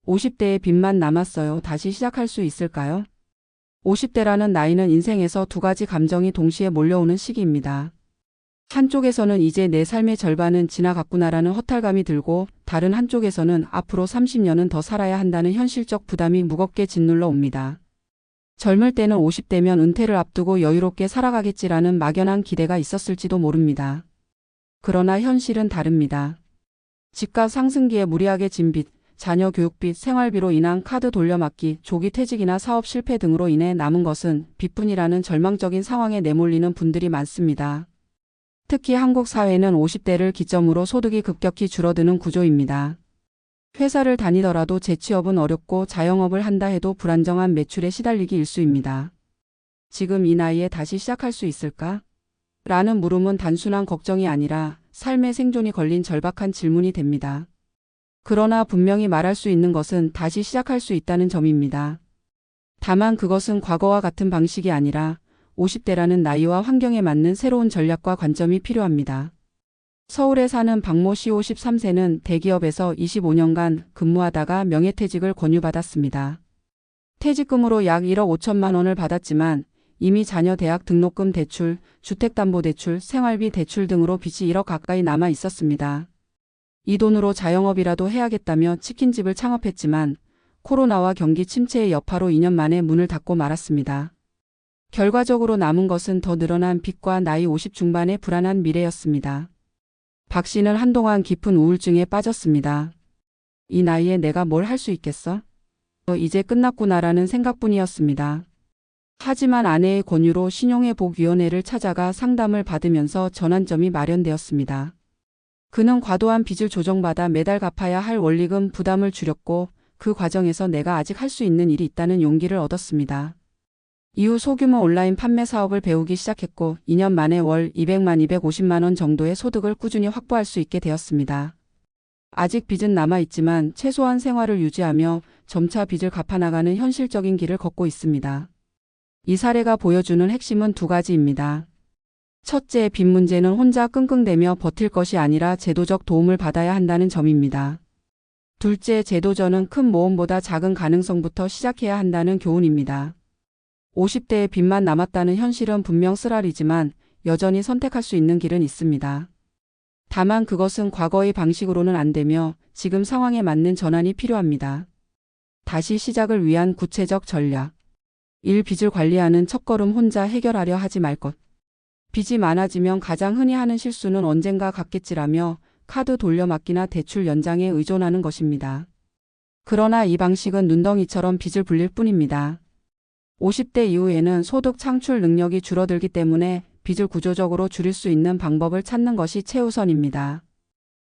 50대의 빚만 남았어요. 다시 시작할 수 있을까요? 50대라는 나이는 인생에서 두 가지 감정이 동시에 몰려오는 시기입니다. 한쪽에서는 이제 내 삶의 절반은 지나갔구나라는 허탈감이 들고, 다른 한쪽에서는 앞으로 30년은 더 살아야 한다는 현실적 부담이 무겁게 짓눌러 옵니다. 젊을 때는 50대면 은퇴를 앞두고 여유롭게 살아가겠지라는 막연한 기대가 있었을지도 모릅니다. 그러나 현실은 다릅니다. 집값 상승기에 무리하게 진 빚, 자녀 교육비, 생활비로 인한 카드 돌려막기, 조기 퇴직이나 사업 실패 등으로 인해 남은 것은 빚뿐이라는 절망적인 상황에 내몰리는 분들이 많습니다. 특히 한국 사회는 50대를 기점으로 소득이 급격히 줄어드는 구조입니다. 회사를 다니더라도 재취업은 어렵고 자영업을 한다 해도 불안정한 매출에 시달리기 일쑤입니다. 지금 이 나이에 다시 시작할 수 있을까? 라는 물음은 단순한 걱정이 아니라 삶의 생존이 걸린 절박한 질문이 됩니다. 그러나 분명히 말할 수 있는 것은 다시 시작할 수 있다는 점입니다. 다만 그것은 과거와 같은 방식이 아니라 50대라는 나이와 환경에 맞는 새로운 전략과 관점이 필요합니다. 서울에 사는 박모 씨 53세는 대기업에서 25년간 근무하다가 명예퇴직을 권유받았습니다. 퇴직금으로 약 1억 5천만 원을 받았지만 이미 자녀 대학 등록금 대출, 주택담보대출, 생활비 대출 등으로 빚이 1억 가까이 남아 있었습니다. 이 돈으로 자영업이라도 해야겠다며 치킨집을 창업했지만 코로나와 경기 침체의 여파로 2년 만에 문을 닫고 말았습니다. 결과적으로 남은 것은 더 늘어난 빚과 나이 50 중반의 불안한 미래였습니다. 박 씨는 한동안 깊은 우울증에 빠졌습니다. 이 나이에 내가 뭘 할 수 있겠어? 이제 끝났구나라는 생각뿐이었습니다. 하지만 아내의 권유로 신용회복위원회를 찾아가 상담을 받으면서 전환점이 마련되었습니다. 그는 과도한 빚을 조정받아 매달 갚아야 할 원리금 부담을 줄였고, 그 과정에서 내가 아직 할 수 있는 일이 있다는 용기를 얻었습니다. 이후 소규모 온라인 판매 사업을 배우기 시작했고 2년 만에 월 200만 250만 원 정도의 소득을 꾸준히 확보할 수 있게 되었습니다. 아직 빚은 남아있지만 최소한 생활을 유지하며 점차 빚을 갚아나가는 현실적인 길을 걷고 있습니다. 이 사례가 보여주는 핵심은 두 가지입니다. 첫째, 빚 문제는 혼자 끙끙대며 버틸 것이 아니라 제도적 도움을 받아야 한다는 점입니다. 둘째, 재도전은 큰 모험보다 작은 가능성부터 시작해야 한다는 교훈입니다. 50대의 빚만 남았다는 현실은 분명 쓰라리지만 여전히 선택할 수 있는 길은 있습니다. 다만 그것은 과거의 방식으로는 안 되며 지금 상황에 맞는 전환이 필요합니다. 다시 시작을 위한 구체적 전략. 1. 빚을 관리하는 첫걸음. 혼자 해결하려 하지 말 것. 빚이 많아지면 가장 흔히 하는 실수는 언젠가 갚겠지라며 카드 돌려막기나 대출 연장에 의존하는 것입니다. 그러나 이 방식은 눈덩이처럼 빚을 불릴 뿐입니다. 50대 이후에는 소득 창출 능력이 줄어들기 때문에 빚을 구조적으로 줄일 수 있는 방법을 찾는 것이 최우선입니다.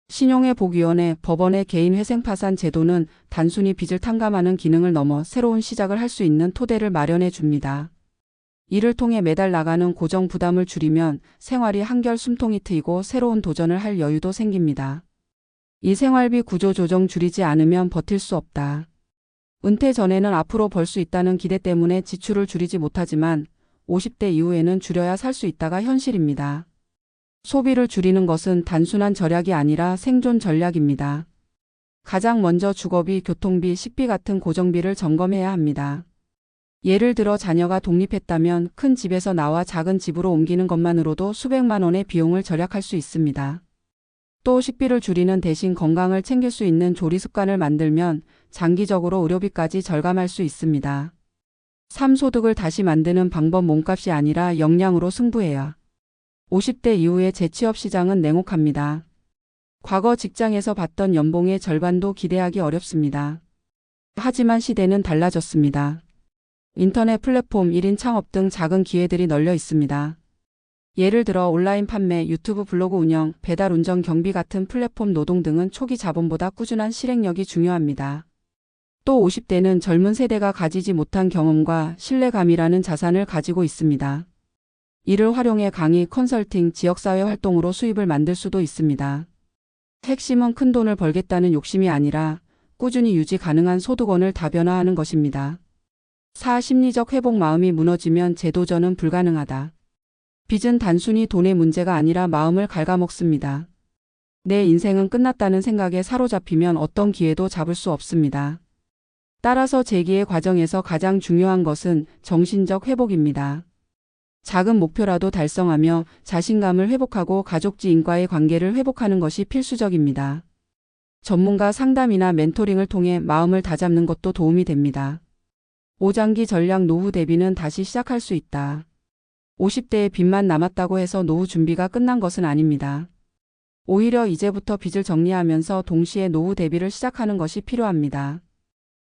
신용회복위원회, 법원의 개인회생파산 제도는 단순히 빚을 탕감하는 기능을 넘어 새로운 시작을 할 수 있는 토대를 마련해 줍니다. 이를 통해 매달 나가는 고정 부담을 줄이면 생활이 한결 숨통이 트이고 새로운 도전을 할 여유도 생깁니다. 이 생활비 구조 조정 줄이지 않으면 버틸 수 없다. 은퇴 전에는 앞으로 벌 수 있다는 기대 때문에 지출을 줄이지 못하지만 50대 이후에는 줄여야 살 수 있다가 현실입니다. 소비를 줄이는 것은 단순한 절약이 아니라 생존 전략입니다. 가장 먼저 주거비, 교통비, 식비 같은 고정비를 점검해야 합니다. 예를 들어 자녀가 독립했다면 큰 집에서 나와 작은 집으로 옮기는 것만으로도 수백만 원의 비용을 절약할 수 있습니다. 또 식비를 줄이는 대신 건강을 챙길 수 있는 조리 습관을 만들면 장기적으로 의료비까지 절감할 수 있습니다. 3. 소득을 다시 만드는 방법. 몸값이 아니라 역량으로 승부해야. 50대 이후의 재취업 시장은 냉혹합니다. 과거 직장에서 받던 연봉의 절반도 기대하기 어렵습니다. 하지만 시대는 달라졌습니다. 인터넷 플랫폼, 1인 창업 등 작은 기회들이 널려 있습니다. 예를 들어 온라인 판매, 유튜브 블로그 운영, 배달 운전 경비 같은 플랫폼 노동 등은 초기 자본보다 꾸준한 실행력이 중요합니다. 또 50대는 젊은 세대가 가지지 못한 경험과 신뢰감이라는 자산을 가지고 있습니다. 이를 활용해 강의, 컨설팅, 지역사회 활동으로 수입을 만들 수도 있습니다. 핵심은 큰 돈을 벌겠다는 욕심이 아니라 꾸준히 유지 가능한 소득원을 다변화하는 것입니다. 4. 심리적 회복. 마음이 무너지면 재도전은 불가능하다. 빚은 단순히 돈의 문제가 아니라 마음을 갉아먹습니다. 내 인생은 끝났다는 생각에 사로잡히면 어떤 기회도 잡을 수 없습니다. 따라서 재기의 과정에서 가장 중요한 것은 정신적 회복입니다. 작은 목표라도 달성하며 자신감을 회복하고 가족지인과의 관계를 회복하는 것이 필수적입니다. 전문가 상담이나 멘토링을 통해 마음을 다잡는 것도 도움이 됩니다. 5장기 전략 노후 대비는 다시 시작할 수 있다. 50대에 빚만 남았다고 해서 노후 준비가 끝난 것은 아닙니다. 오히려 이제부터 빚을 정리하면서 동시에 노후 대비를 시작하는 것이 필요합니다.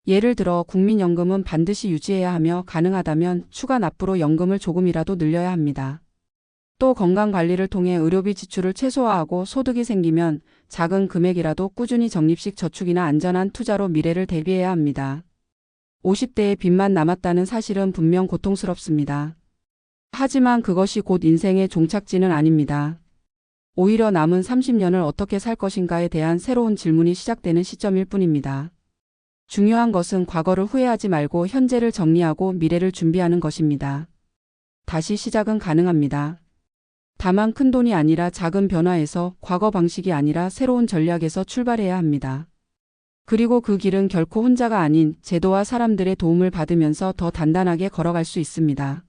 예를 들어 국민연금은 반드시 유지해야 하며 가능하다면 추가 납부로 연금을 조금이라도 늘려야 합니다. 또 건강관리를 통해 의료비 지출을 최소화하고 소득이 생기면 작은 금액이라도 꾸준히 적립식 저축이나 안전한 투자로 미래를 대비해야 합니다. 50대에 빚만 남았다는 사실은 분명 고통스럽습니다. 하지만 그것이 곧 인생의 종착지는 아닙니다. 오히려 남은 30년을 어떻게 살 것인가에 대한 새로운 질문이 시작되는 시점일 뿐입니다. 중요한 것은 과거를 후회하지 말고 현재를 정리하고 미래를 준비하는 것입니다. 다시 시작은 가능합니다. 다만 큰 돈이 아니라 작은 변화에서, 과거 방식이 아니라 새로운 전략에서 출발해야 합니다. 그리고 그 길은 결코 혼자가 아닌 제도와 사람들의 도움을 받으면서 더 단단하게 걸어갈 수 있습니다.